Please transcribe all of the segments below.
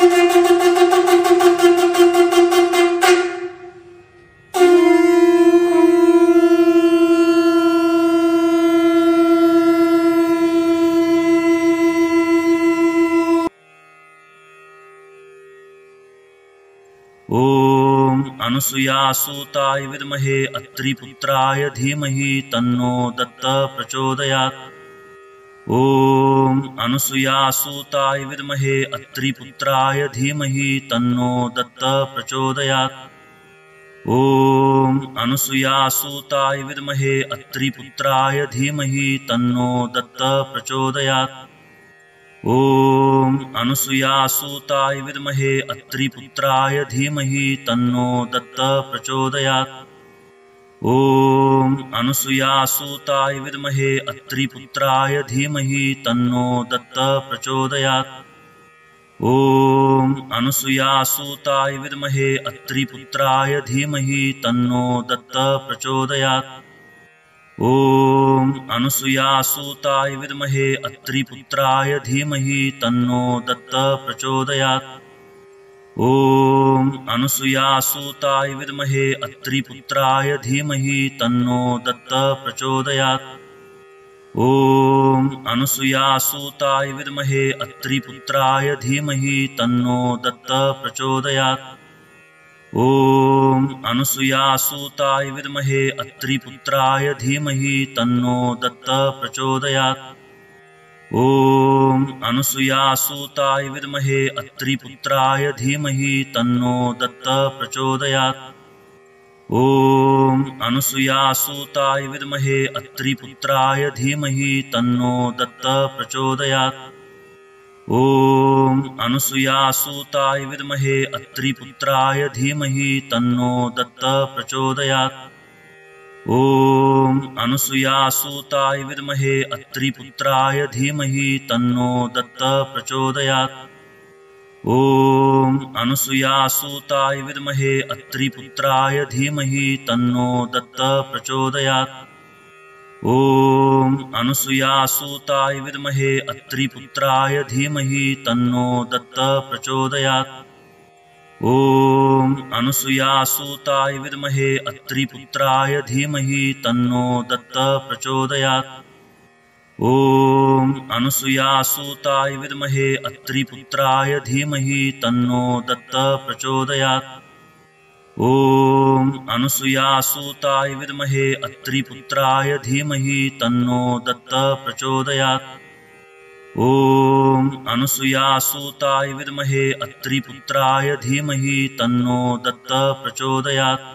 ॐ अनुसूयासूताय विद्महे अत्रिपुत्राय धीमहि तन्नो दत्त प्रचोदयात्। ॐ अनुसूयासूताय विद्महे अत्रिपुत्राय धीमहि तन्नो दत्त प्रचोदयात्। ॐ अनुसूयासूताय विद्महे अत्रिपुत्राय धीमहि तन्नो दत्त प्रचोदयात्। ॐ अनुसूयासूताय विद्महे अत्रिपुत्राय धीमहि तन्नो दत्त प्रचोदयात्। ॐ अनुसूयासूताय विद्महे अत्रिपुत्राय धीमहि तन्नो दत्त प्रचोदयात्। ॐ अनुसूयासूताय विद्महे अत्रिपुत्राय धीमहि तन्नो दत्त प्रचोदयात्। ॐ अनुसूयासूताय विद्महे अत्रिपुत्राय धीमहि तन्नो दत्त प्रचोदयात्। ॐ अनुसूयासूताय विद्महे अत्रिपुत्राय धीमहि तन्नो दत्त प्रचोदयात्। ॐ अनुसूयासूताय विद्महे अत्रिपुत्राय धीमहि तन्नो दत्त प्रचोदयात्। ॐ अनुसूयासूताय विद्महे अत्रिपुत्राय धीमहि तन्नो दत्त प्रचोदयात्। ॐ अनुसूयासूताय विद्महे अत्रिपुत्राय धीमहि तन्नो दत्त प्रचोदयात्। ॐ अनुसूयासूताय विद्महे अत्रिपुत्राय धीमहि तन्नो दत्त प्रचोदयात्। ॐ अनुसूयासूताय विद्महे अत्रिपुत्राय धीमहि तन्नो दत्त प्रचोदयात्। ॐ अनुसूयासूताय विद्महे अत्रिपुत्राय धीमहि तन्नो दत्त प्रचोदयात्। ॐ अनुसूयासूताय विद्महे अत्रिपुत्राय धीमहि तन्नो दत्त प्रचोदयात्। ॐ अनुसूयासूताय विद्महे अत्रिपुत्राय धीमहि तन्नो दत्त प्रचोदयात्। ॐ अनुसूयासूताय विद्महे अत्रिपुत्राय धीमहि तन्नो दत्त प्रचोदयात्। ॐ अनुसूयासूताय विद्महे अत्रिपुत्राय धीमहि तन्नो दत्त प्रचोदयात्। ॐ अनुसूयासूताय विद्महे अत्रिपुत्राय धीमहि तन्नो दत्त प्रचोदयात्। ॐ अनुसूयासूताय विद्महे अत्रिपुत्राय धीमहि तन्नो दत्त प्रचोदयात्।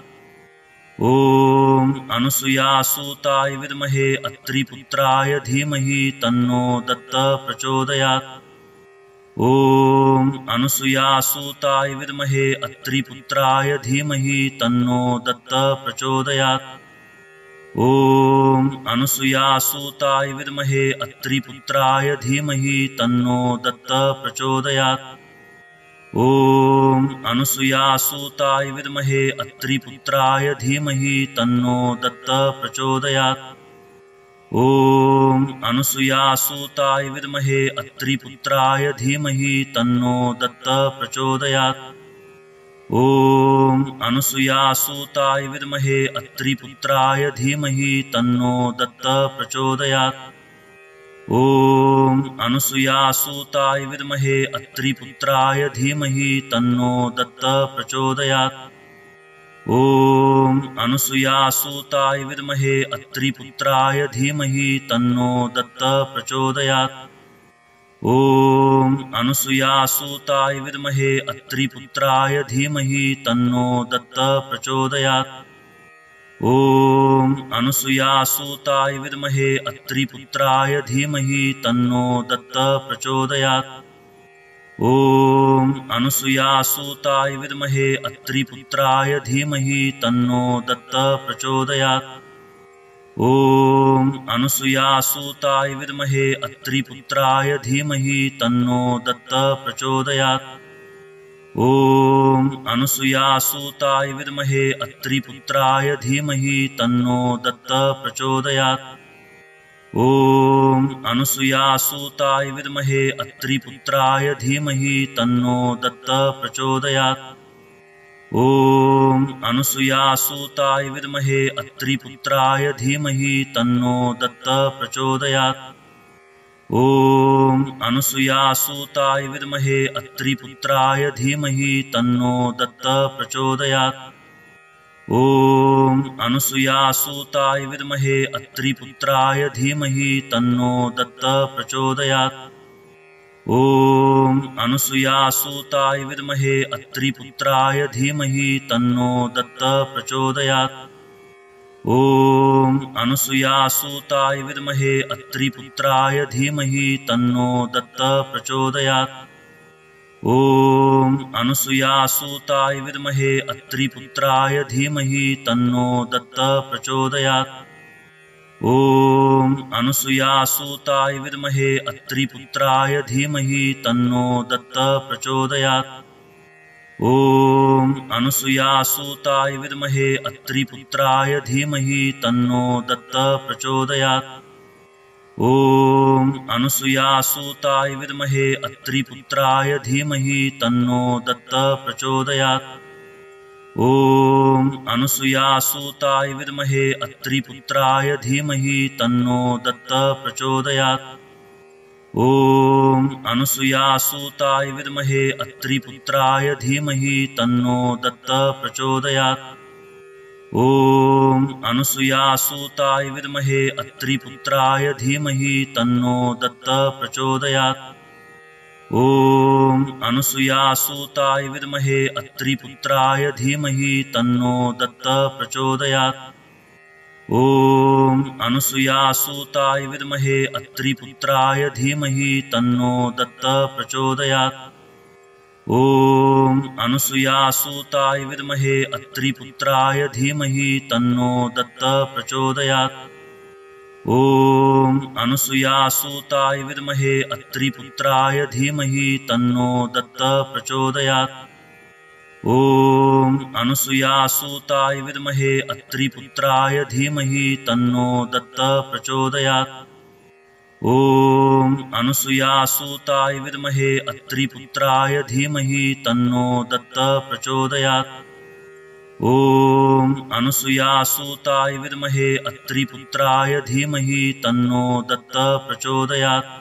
ॐ अनुसूयासूताय विद्महे अत्रिपुत्राय धीमहि तन्नो दत्त प्रचोदयात्। ॐ अनुसूयासूताय विद्महे अत्रिपुत्राय धीमहि तन्नो दत्त प्रचोदयात्। ॐ अनुसूयासूताय विद्महे अत्रिपुत्राय धीमहि तन्नो दत्त प्रचोदयात्। ॐ अनुसूयासूताय विद्महे अत्रिपुत्राय धीमहि तन्नो दत्त प्रचोदयात्। ॐ अनुसूयासूताय विद्महे अत्रिपुत्राय धीमहि तन्नो दत्त प्रचोदयात्। ॐ अनुसूयासूताय विद्महे अत्रिपुत्राय धीमहि तन्नो दत्त प्रचोदयात्। ॐ अनुसूयासूताय विद्महे अत्रिपुत्राय धीमहि तन्नो दत्त प्रचोदयात्। ॐ अनुसूयासूताय विद्महे अत्रिपुत्राय धीमहि तन्नो दत्त प्रचोदयात्। ॐ अनुसूयासूताय विद्महे अत्रिपुत्राय धीमहि तन्नो दत्त प्रचोदयात्। ॐ अनुसूयासूताय विद्महे अत्रिपुत्राय धीमहि तन्नो दत्त प्रचोदयात्। ॐ अनुसूयासूताय विद्महे अत्रिपुत्राय धीमहि तन्नो दत्त प्रचोदयात्। ॐ अनुसूयासूताय विद्महे अत्रिपुत्राय धीमहि तन्नो दत्त प्रचोदयात्। ॐ अनुसूयासूताय विद्महे अत्रिपुत्राय धीमहि तन्नो दत्त प्रचोदयात्। ॐ अनुसूयासूताय विद्महे अत्रिपुत्राय धीमहि तन्नो दत्तः प्रचोदयात्। ॐ अनुसूयासूताय विद्महे अत्रिपुत्राय धीमहि तन्नो दत्तः प्रचोदयात्। ॐ अनुसूयासूताय विद्महे अत्रिपुत्राय धीमहि तन्नो दत्तः प्रचोदयात्। ॐ अनुसूयासूताय विद्महे अत्रिपुत्राय धीमहि तन्नो दत्तः प्रचोदयात्। ॐ अनुसूयासूताय विद्महे अत्रिपुत्राय धीमहि तन्नो दत्तः प्रचोदयात्। ॐ अनुसूयासूताय विद्महे अत्रिपुत्राय धीमहि तन्नो दत्तः प्रचोदयात्। ॐ अनुसूयासूताय विद्महे अत्रिपुत्राय धीमहि तन्नो दत्तः प्रचोदयात्। ॐ अनुसूयासूताय विद्महे अत्रिपुत्राय धीमहि तन्नो दत्तः प्रचोदयात्। ॐ अनुसूयासूताय विद्महे अत्रिपुत्राय धीमहि तन्नो दत्तः प्रचोदयात्। ॐ अनुसूयासूताय विद्महे अत्रिपुत्राय धीमहि तन्नो दत्तः प्रचोदयात्। ॐ अनुसूयासूताय विद्महे अत्रिपुत्राय धीमहि तन्नो दत्तः प्रचोदयात्। ॐ अनुसूयासूताय विद्महे अत्रिपुत्राय धीमहि तन्नो दत्तः प्रचोदयात्। ॐ अनुसूयासूताय विद्महे अत्रिपुत्राय धीमहि तन्नो दत्तः प्रचोदयात्। ॐ अनुसूयासूताय विद्महे अत्रिपुत्राय धीमहि तन्नो दत्तः प्रचोदयात्। ॐ अनुसूयासूताय विद्महे अत्रिपुत्राय धीमहि तन्नो दत्तः प्रचोदयात्। ॐ अनुसूयासूताय विद्महे अत्रिपुत्राय धीमहि तन्नो दत्तः प्रचोदयात्। ॐ अनुसूयासूताय विद्महे अत्रिपुत्राय धीमहि तन्नो दत्तः प्रचोदयात्। ॐ अनुसूयासूताय विद्महे अत्रिपुत्राय धीमहि तन्नो दत्तः प्रचोदयात्। ॐ अनुसूयासूताय विद्महे अत्रिपुत्राय धीमहि तन्नो दत्तः प्रचोदयात्। ॐ अनुसूयासूताय विद्महे अत्रिपुत्राय धीमहि तन्नो दत्तः प्रचोदयात्।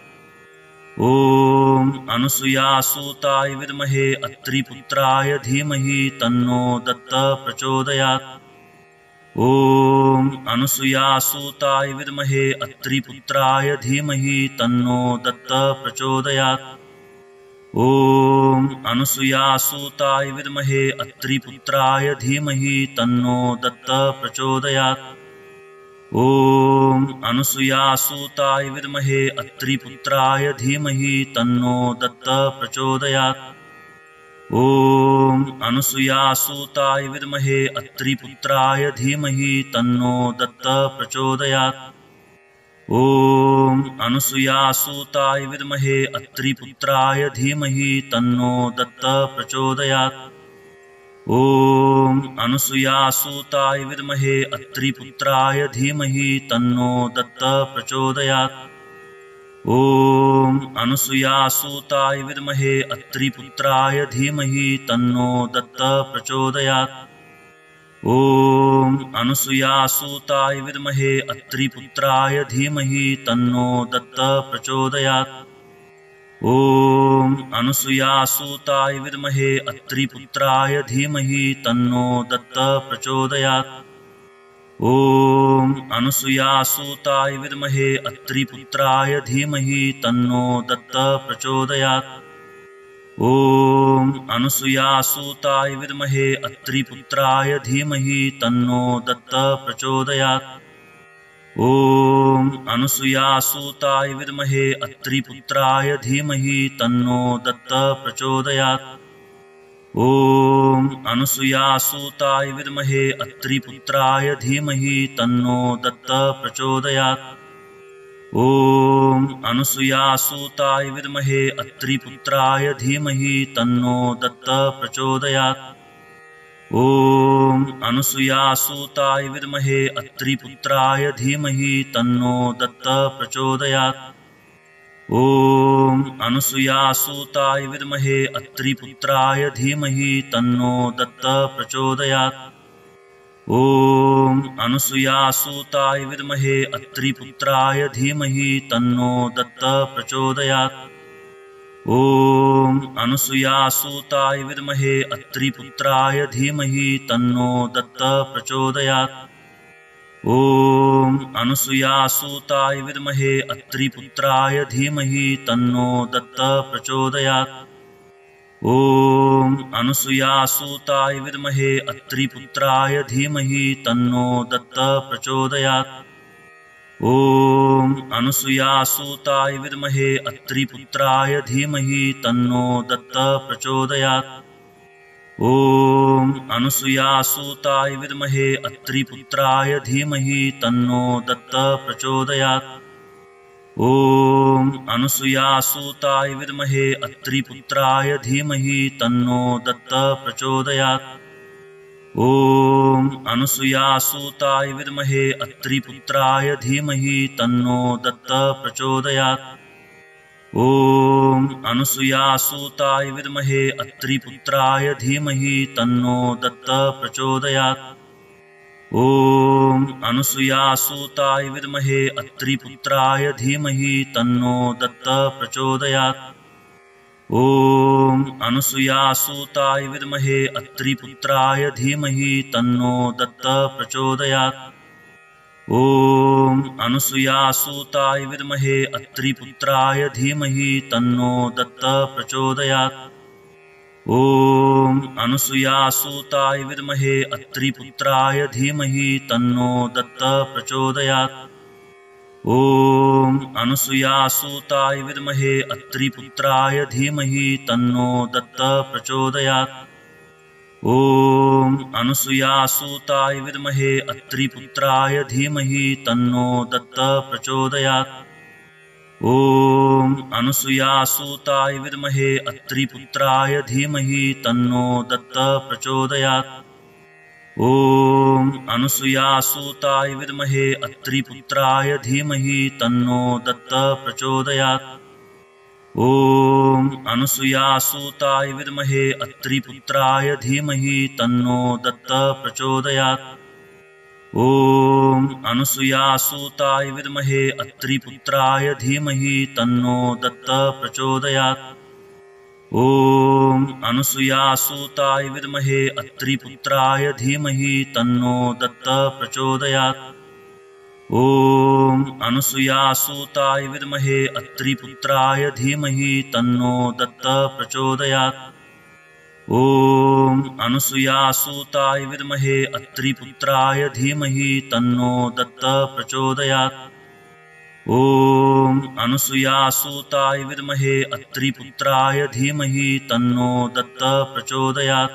ॐ अनुसूयासूताय विद्महे अत्रिपुत्राय धीमहि तन्नो दत्तः प्रचोदयात्। ॐ अनुसूयासूताय विद्महे अत्रिपुत्राय धीमहि तन्नो दत्तः प्रचोदयात्। ॐ अनुसूयासूताय विद्महे अत्रिपुत्राय धीमहि तन्नो दत्तः प्रचोदयात्। ॐ अनुसूयासूताय विद्महे अत्रिपुत्राय धीमहि तन्नो दत्तः प्रचोदयात्। ॐ अनुसूयासूताय विद्महे अत्रिपुत्राय धीमहि तन्नो दत्तः प्रचोदयात्। ॐ अनुसूयासूताय विद्महे अत्रिपुत्राय धीमहि तन्नो दत्तः प्रचोदयात्। ॐ अनुसूयासूताय विद्महे अत्रिपुत्राय धीमहि तन्नो दत्तः प्रचोदयात्। ॐ अनुसूयासूताय विद्महे अत्रिपुत्राय धीमहि तन्नो दत्तः प्रचोदयात्। ॐ अनुसूयासूताय विद्महे अत्रिपुत्राय धीमहि तन्नो दत्तः प्रचोदयात्। ॐ अनुसूयासूताय विद्महे अत्रिपुत्राय धीमहि तन्नो दत्तः प्रचोदयात्। ॐ अनुसूयासूताय विद्महे अत्रिपुत्राय धीमहि तन्नो दत्तः प्रचोदयात्। ॐ अनुसूयासूताय विद्महे अत्रिपुत्राय धीमहि तन्नो दत्तः प्रचोदयात्। ॐ अनुसूयासूताय विद्महे अत्रिपुत्राय धीमहि तन्नो दत्तः प्रचोदयात्। ॐ अनुसूयासूताय विद्महे अत्रिपुत्राय धीमहि तन्नो दत्तः प्रचोदयात्। ॐ अनुसूयासूताय विद्महे अत्रिपुत्राय धीमहि तन्नो दत्तः प्रचोदयात्। ॐ अनुसूयासूताय विद्महे अत्रिपुत्राय धीमहि तन्नो दत्त प्रचोदयात्। ॐ अनुसूयासूताय विद्महे अत्रिपुत्राय धीमहि तन्नो दत्त प्रचोदयात्। ॐ अनुसूयासूताय विद्महे अत्रिपुत्राय धीमहि तन्नो दत्त प्रचोदयात्। ॐ अनुसूयासूताय विद्महे अत्रिपुत्राय धीमहि तन्नो दत्त प्रचोदयात्। ॐ अनुसूयासूताय विद्महे अत्रिपुत्राय धीमहि तन्नो दत्त प्रचोदयात्। ॐ अनुसूयासूताय विद्महे अत्रिपुत्राय धीमहि तन्नो दत्त प्रचोदयात्। ॐ अनुसूयासूताय विद्महे अत्रिपुत्राय धीमहि तन्नो दत्त प्रचोदयात्। ॐ अनुसूयासूताय विद्महे अत्रिपुत्राय धीमहि तन्नो दत्त प्रचोदयात्। ॐ अनुसूयासूताय विद्महे अत्रिपुत्राय धीमहि तन्नो दत्त प्रचोदयात्। ॐ अनुसूयासूताय विद्महे अत्रिपुत्राय धीमहि तन्नो दत्त प्रचोदयात्। ॐ अनुसूयासूताय विद्महे अत्रिपुत्राय धीमहि तन्नो दत्त प्रचोदयात्। ॐ अनुसूयासूताय विद्महे अत्रिपुत्राय धीमहि तन्नो दत्त प्रचोदयात्। ॐ अनुसूयासूताय विद्महे अत्रिपुत्राय धीमहि तन्नो दत्त प्रचोदयात्। ॐ अनुसूयासूताय विद्महे अत्रिपुत्राय धीमहि तन्नो दत्त प्रचोदयात्। ॐ अनुसूयासूताय विद्महे अत्रिपुत्राय धीमहि तन्नो दत्त प्रचोदयात्। ॐ अनुसूयासूताय विद्महे अत्रिपुत्राय धीमहि तन्नो दत्त प्रचोदयात्। ॐ अनुसूयासूताय विद्महे अत्रिपुत्राय धीमहि तन्नो दत्त प्रचोदयात्। ॐ अनुसूयासूताय विद्महे अत्रिपुत्राय धीमहि तन्नो दत्त प्रचोदयात्। ॐ अनुसूयासूताय विद्महे अत्रिपुत्राय धीमहि तन्नो दत्त प्रचोदयात्। ॐ अनुसूयासूताय विद्महे अत्रिपुत्राय धीमहि तन्नो दत्त प्रचोदयात्। ॐ अनुसूयासूताय विद्महे अत्रिपुत्राय धीमहि तन्नो दत्त प्रचोदयात्। ॐ अनुसूयासूताय विद्महे अत्रिपुत्राय धीमहि तन्नो दत्त प्रचोदयात्। ॐ अनुसूयासूताय विद्महे अत्रिपुत्राय धीमहि तन्नो दत्त प्रचोदयात्। ॐ अनुसूयासूताय विद्महे अत्रिपुत्राय धीमहि तन्नो दत्त प्रचोदयात्। ॐ अनुसूयासूताय विद्महे अत्रिपुत्राय धीमहि तन्नो दत्त प्रचोदयात्।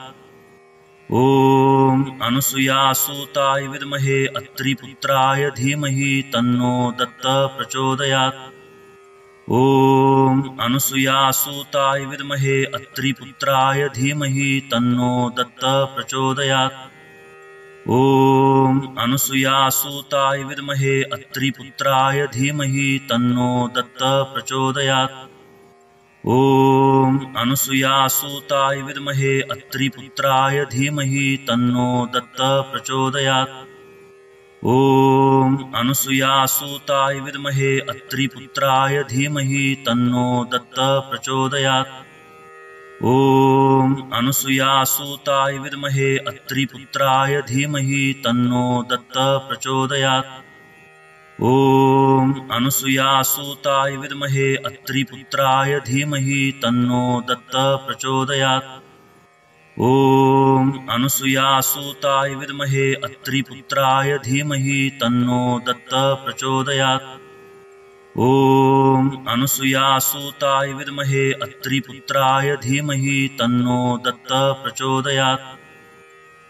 ॐ अनुसूयासूताय विद्महे अत्रिपुत्राय धीमहि तन्नो दत्त प्रचोदयात्। ॐ अनुसूयासूताय विद्महे अत्रिपुत्राय धीमहि तन्नो दत्त प्रचोदयात्। ॐ अनुसूयासूताय विद्महे अत्रिपुत्राय धीमहि तन्नो दत्त प्रचोदयात्। ॐ अनुसूयासूताय विद्महे अत्रिपुत्राय धीमहि तन्नो दत्त प्रचोदयात्। ॐ अनुसूयासूताय विद्महे अत्रिपुत्राय धीमहि तन्नो दत्त प्रचोदयात्। ॐ अनुसूयासूताय विद्महे अत्रिपुत्राय धीमहि तन्नो दत्त प्रचोदयात्। ॐ अनुसूयासूताय विद्महे अत्रिपुत्राय धीमहि तन्नो दत्त प्रचोदयात्। ॐ अनुसूयासूताय विद्महे अत्रिपुत्राय धीमहि तन्नो दत्त प्रचोदयात्। ॐ अनुसूयासूताय विद्महे अत्रिपुत्राय धीमहि तन्नो दत्त प्रचोदयात्।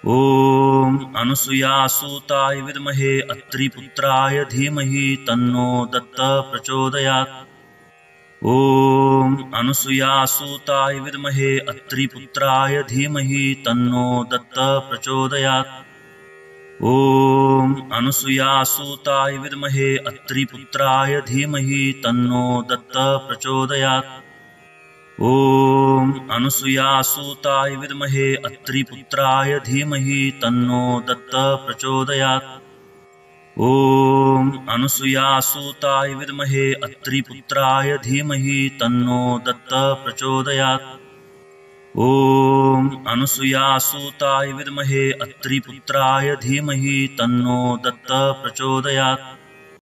ॐ अनुसूयासूताय विद्महे अत्रिपुत्राय धीमहि तन्नो दत्त प्रचोदयात्। ॐ अनुसूयासूताय विद्महे अत्रिपुत्राय धीमहि तन्नो दत्त प्रचोदयात्। ॐ अनुसूयासूताय विद्महे अत्रिपुत्राय धीमहि तन्नो दत्त प्रचोदयात्। ॐ अनुसूयासूताय विद्महे अत्रिपुत्राय धीमहि तन्नो दत्त प्रचोदयात्। ॐ अनुसूयासूताय विद्महे अत्रिपुत्राय धीमहि तन्नो दत्त प्रचोदयात्। ॐ अनुसूयासूताय विद्महे अत्रिपुत्राय धीमहि तन्नो दत्त प्रचोदयात्।